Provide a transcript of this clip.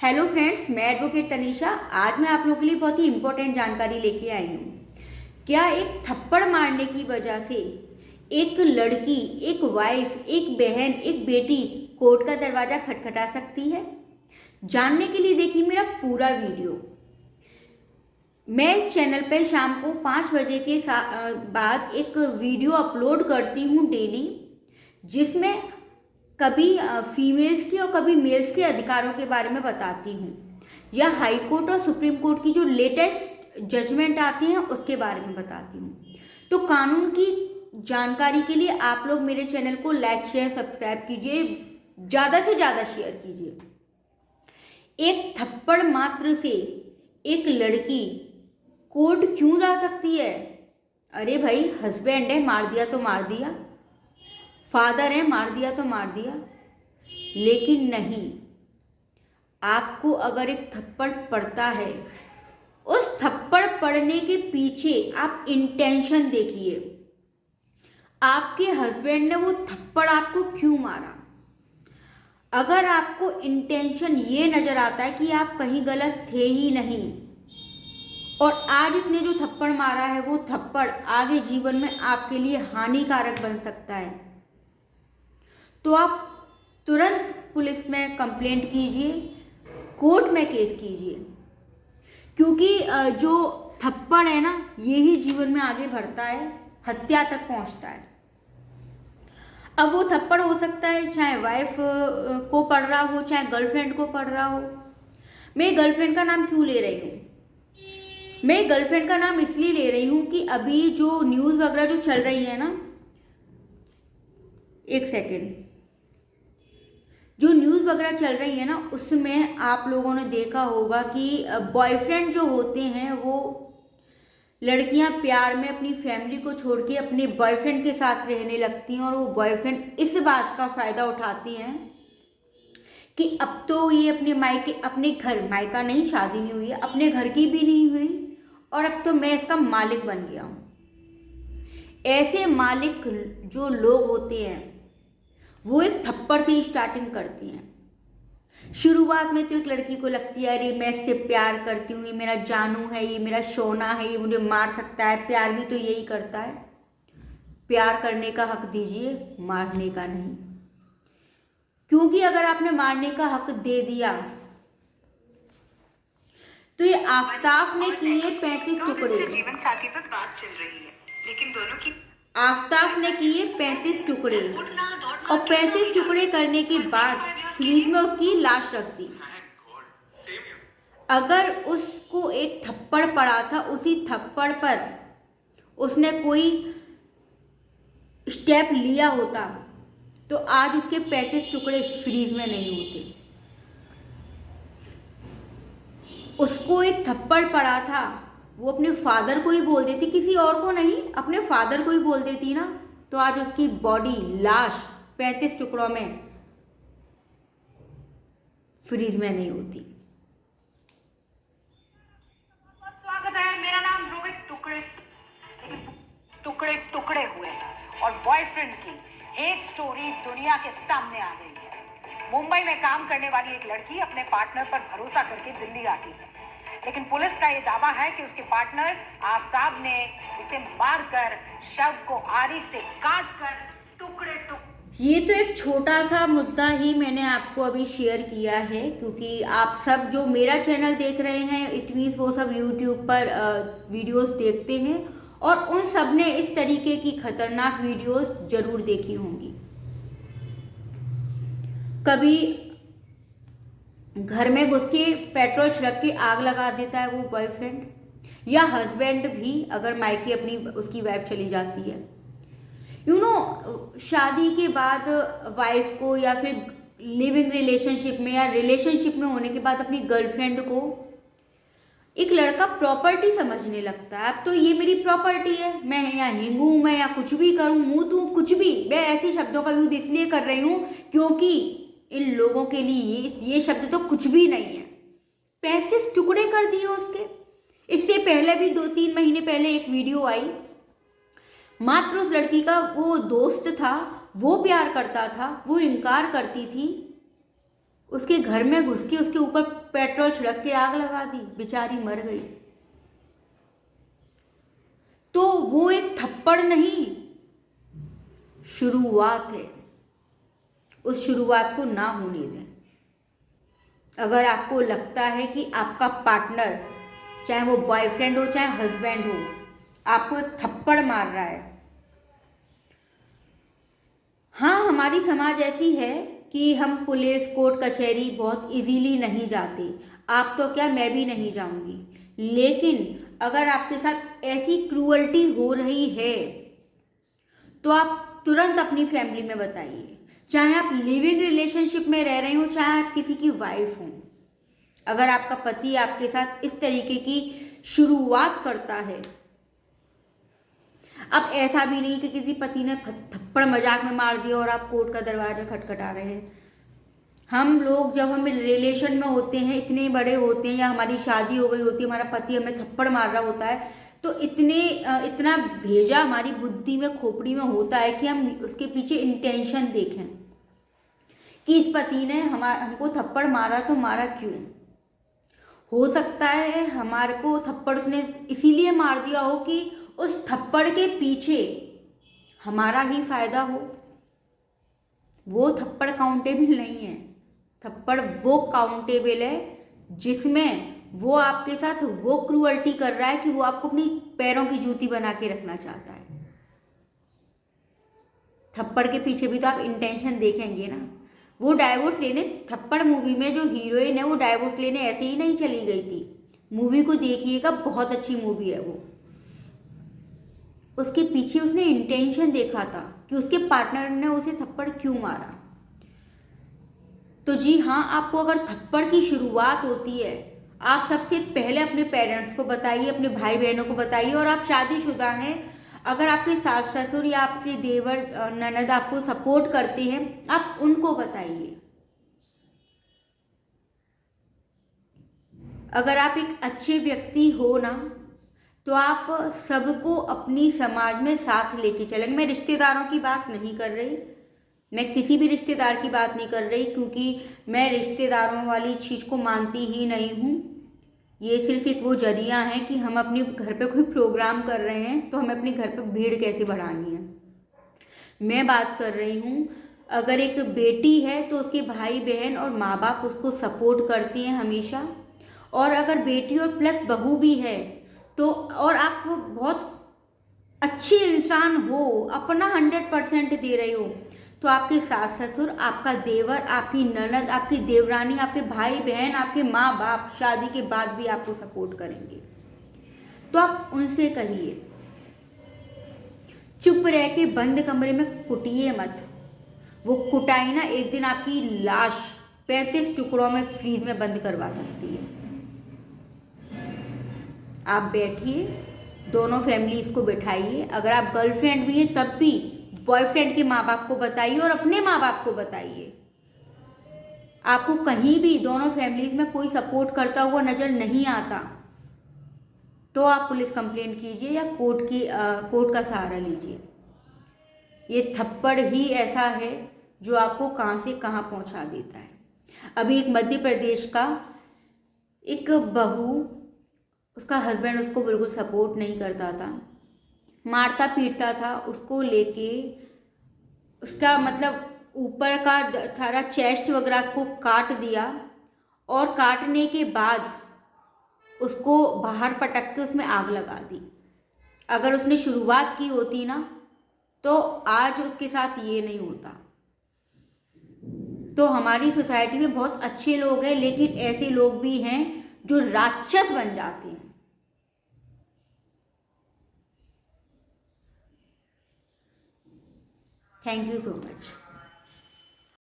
Hello friends, मैं advocate Tanisha. आज मैं आप लोगों के लिए बहुत ही इंपॉर्टेंट जानकारी लेके आई हूँ। क्या एक थप्पड़ मारने की वजह से एक लड़की, एक वाइफ, एक बहन, एक बेटी कोर्ट का दरवाजा खटखटा सकती है? जानने के लिए देखिए मेरा पूरा वीडियो। मैं इस चैनल पे शाम को 5 बजे के बाद एक वीडियो अपलोड करती हूँ डेली, जिसमें कभी फीमेल्स की और कभी मेल्स के अधिकारों के बारे में बताती हूँ, या हाई कोर्ट और सुप्रीम कोर्ट की जो लेटेस्ट जजमेंट आती हैं उसके बारे में बताती हूँ। तो कानून की जानकारी के लिए आप लोग मेरे चैनल को लाइक, शेयर, सब्सक्राइब कीजिए, ज़्यादा से ज़्यादा शेयर कीजिए। एक थप्पड़ मात्र से एक लड़की कोर्ट क्यों जा सकती है? अरे भाई, हस्बैंड है, मार दिया तो मार दिया, फादर है, मार दिया तो मार दिया। लेकिन नहीं, आपको अगर एक थप्पड़ पड़ता है, उस थप्पड़ पड़ने के पीछे आप इंटेंशन देखिए। आपके हस्बैंड ने वो थप्पड़ आपको क्यों मारा? अगर आपको इंटेंशन ये नजर आता है कि आप कहीं गलत थे ही नहीं, और आज इसने जो थप्पड़ मारा है वो थप्पड़ आगे जीवन में आपके लिए हानिकारक बन सकता है, तो आप तुरंत पुलिस में कंप्लेंट कीजिए, कोर्ट में केस कीजिए। क्योंकि जो थप्पड़ है ना, यही जीवन में आगे बढ़ता है, हत्या तक पहुंचता है। अब वो थप्पड़ हो सकता है चाहे वाइफ को पड़ रहा हो, चाहे गर्लफ्रेंड को पड़ रहा हो। मैं गर्लफ्रेंड का नाम क्यों ले रही हूँ? मैं गर्लफ्रेंड का नाम इसलिए ले रही हूँ कि अभी जो न्यूज़ वगैरह जो चल रही है ना, एक सेकेंड, जो न्यूज़ वगैरह चल रही है ना, उसमें आप लोगों ने देखा होगा कि बॉयफ्रेंड जो होते हैं, वो लड़कियां प्यार में अपनी फैमिली को छोड़ के अपने बॉयफ्रेंड के साथ रहने लगती हैं, और वो बॉयफ्रेंड इस बात का फ़ायदा उठाती हैं कि अब तो ये अपने मायके, अपने घर, मायका नहीं, शादी नहीं हुई है, अपने घर की भी नहीं हुई, और अब तो मैं इसका मालिक बन गया हूँ। ऐसे मालिक जो लोग होते हैं वो एक थप्पड़ से ही स्टार्टिंग करती हैं। शुरुआत में तो एक लड़की को लगती है, अरे मैं इससे प्यार करती हूँ, ये मेरा जानू है, ये मेरा सोना है, ये मुझे मार सकता है। प्यार भी तो यही करता है। प्यार करने का हक दीजिए, मारने का नहीं। क्योंकि अगर आपने मारने का हक दे दिया तो ये आफ्ताब ने किए 35 टुकड़े, जीवन साथी पर बात चल रही है, लेकिन दोनों की आफ्ताब ने किए 35 टुकड़े, और 35 टुकड़े करने के बाद फ्रीज में उसकी लाश रख दी। अगर उसको एक थप्पड़ पड़ा था, उसी थप्पड़ पर उसने कोई स्टेप लिया होता तो आज उसके 35 टुकड़े फ्रीज में नहीं होते। उसको एक थप्पड़ पड़ा था, वो अपने फादर को ही बोल देती, किसी और को नहीं, अपने फादर को ही बोल देती ना, तो आज उसकी बॉडी, लाश 35 टुकड़ों में फ्रीज में नहीं होती। स्वागत है, मेरा नाम रोहित टुकड़े, लेकिन टुकड़े टुकड़े हुए और बॉयफ्रेंड की हेट स्टोरी दुनिया के सामने आ गई है। मुंबई में काम करने वाली एक लड़की अपने पार्टनर पर भरोसा करके दिल्ली आती है, लेकिन पुलिस का ये दावा है कि उसके पार्टनर आफ्ताब ने उसे मारकर शव को आरी से काटकर टुकड़े टुकड़े। ये तो एक छोटा सा मुद्दा ही मैंने आपको अभी शेयर किया है, क्योंकि आप सब जो मेरा चैनल देख रहे हैं, इट मीन्स वो सब यूट्यूब पर वीडियोस देखते हैं, और उन सब ने इस तरीके की खतरनाक वीडियोस जरूर देखी होंगी। कभी घर में घुस के पेट्रोल छिड़क के आग लगा देता है वो बॉयफ्रेंड, या हस्बैंड भी अगर मायके अपनी उसकी वाइफ चली जाती है। शादी के बाद वाइफ को, या फिर लिविंग रिलेशनशिप में या रिलेशनशिप में होने के बाद अपनी गर्लफ्रेंड को एक लड़का प्रॉपर्टी समझने लगता है। अब तो ये मेरी प्रॉपर्टी है, मैं यहाँ हिंगू, मैं यहाँ कुछ भी करूँ, मुँह तू कुछ भी। मैं ऐसे शब्दों का यूज इसलिए कर रही हूँ क्योंकि इन लोगों के लिए ये शब्द तो कुछ भी नहीं है। 35 टुकड़े कर दिए उसके। इससे पहले भी 2-3 महीने पहले एक वीडियो आई, मात्र उस लड़की का वो दोस्त था, वो प्यार करता था, वो इनकार करती थी, उसके घर में घुस के उसके ऊपर पेट्रोल छिड़क के आग लगा दी, बेचारी मर गई। तो वो एक थप्पड़ नहीं, शुरुआत है। उस शुरुआत को ना होने दें। अगर आपको लगता है कि आपका पार्टनर, चाहे वो बॉयफ्रेंड हो चाहे हस्बैंड हो, आपको एक थप्पड़ मार रहा है, हाँ, हमारी समाज ऐसी है कि हम पुलिस कोर्ट कचहरी बहुत इजीली नहीं जाते। आप तो क्या, मैं भी नहीं जाऊंगी। लेकिन अगर आपके साथ ऐसी क्रूअल्टी हो रही है तो आप तुरंत अपनी फैमिली में बताइए। चाहे आप लिविंग रिलेशनशिप में रह रहे हो, चाहे आप किसी की वाइफ हो, अगर आपका पति आपके साथ इस तरीके की शुरुआत करता है, अब ऐसा भी नहीं कि किसी पति ने थप्पड़ मजाक में मार दिया और आप कोर्ट का दरवाजा खटखटा रहे हैं। हम लोग जब हम रिलेशन में होते हैं, इतने बड़े होते हैं, या हमारी शादी हो गई होती है, हमारा पति हमें थप्पड़ मार रहा होता है, तो इतना भेजा हमारी बुद्धि में, खोपड़ी में होता है कि हम उसके पीछे इंटेंशन देखें कि इस पति ने हमको थप्पड़ मारा, तो मारा क्यों। हो सकता है हमारे को थप्पड़ उसने इसीलिए मार दिया हो कि उस थप्पड़ के पीछे हमारा ही फायदा हो। वो थप्पड़ काउंटेबल नहीं है। थप्पड़ वो काउंटेबल है जिसमें वो आपके साथ वो क्रूअल्टी कर रहा है कि वो आपको अपनी पैरों की जूती बना के रखना चाहता है। थप्पड़ के पीछे भी तो आप इंटेंशन देखेंगे ना। वो डाइवोर्स लेने, थप्पड़ मूवी में जो हीरोइन है वो डाइवोर्स लेने ऐसे ही नहीं चली गई थी। मूवी को देखिएगा, बहुत अच्छी मूवी है वो। उसके पीछे उसने इंटेंशन देखा था कि उसके पार्टनर ने उसे थप्पड़ क्यों मारा। तो जी हाँ, आपको अगर थप्पड़ की शुरुआत होती है, आप सबसे पहले अपने पेरेंट्स को बताइए, अपने भाई बहनों को बताइए। और आप शादीशुदा हैं, अगर आपके सास ससुर या आपके देवर ननद आपको सपोर्ट करते हैं, आप उनको बताइए। अगर आप एक अच्छे व्यक्ति हो ना, तो आप सबको अपनी समाज में साथ लेके चलेंगे। मैं रिश्तेदारों की बात नहीं कर रही, मैं किसी भी रिश्तेदार की बात नहीं कर रही, क्योंकि मैं रिश्तेदारों वाली चीज़ को मानती ही नहीं हूँ। ये सिर्फ एक वो जरिया है कि हम अपने घर पे कोई प्रोग्राम कर रहे हैं तो हमें अपने घर पे भीड़ कैसे बढ़ानी है। मैं बात कर रही हूँ, अगर एक बेटी है तो उसके भाई बहन और माँ बाप उसको सपोर्ट करते हैं हमेशा। और अगर बेटी और प्लस बहू भी है तो, और आप बहुत अच्छे इंसान हो, अपना 100% दे रहे हो, तो आपके सास ससुर, आपका देवर, आपकी ननद, आपकी देवरानी, आपके भाई बहन, आपके माँ बाप शादी के बाद भी आपको सपोर्ट करेंगे। तो आप उनसे कहिए, चुप रह के बंद कमरे में कुटिए मत। वो कुटाई ना एक दिन आपकी लाश 35 टुकड़ों में फ्रीज में बंद करवा सकती है। आप बैठिए, दोनों फैमिलीज को बैठाइए। अगर आप गर्लफ्रेंड भी हैं तब भी बॉयफ्रेंड के माँ बाप को बताइए और अपने माँ बाप को बताइए। आपको कहीं भी दोनों फैमिलीज में कोई सपोर्ट करता हुआ नजर नहीं आता तो आप पुलिस कंप्लेंट कीजिए या कोर्ट का सहारा लीजिए। ये थप्पड़ ही ऐसा है जो आपको कहाँ से कहाँ पहुँचा देता है। अभी एक मध्य प्रदेश का एक बहू, उसका हस्बैंड उसको बिल्कुल सपोर्ट नहीं करता था, मारता पीटता था, उसको लेके उसका मतलब ऊपर का सारा चेस्ट वगैरह को काट दिया और काटने के बाद उसको बाहर पटक के उसमें आग लगा दी। अगर उसने शुरुआत की होती ना तो आज उसके साथ ये नहीं होता। तो हमारी सोसाइटी में बहुत अच्छे लोग हैं, लेकिन ऐसे लोग भी हैं जो राक्षस बन जाते हैं। Thank you so much.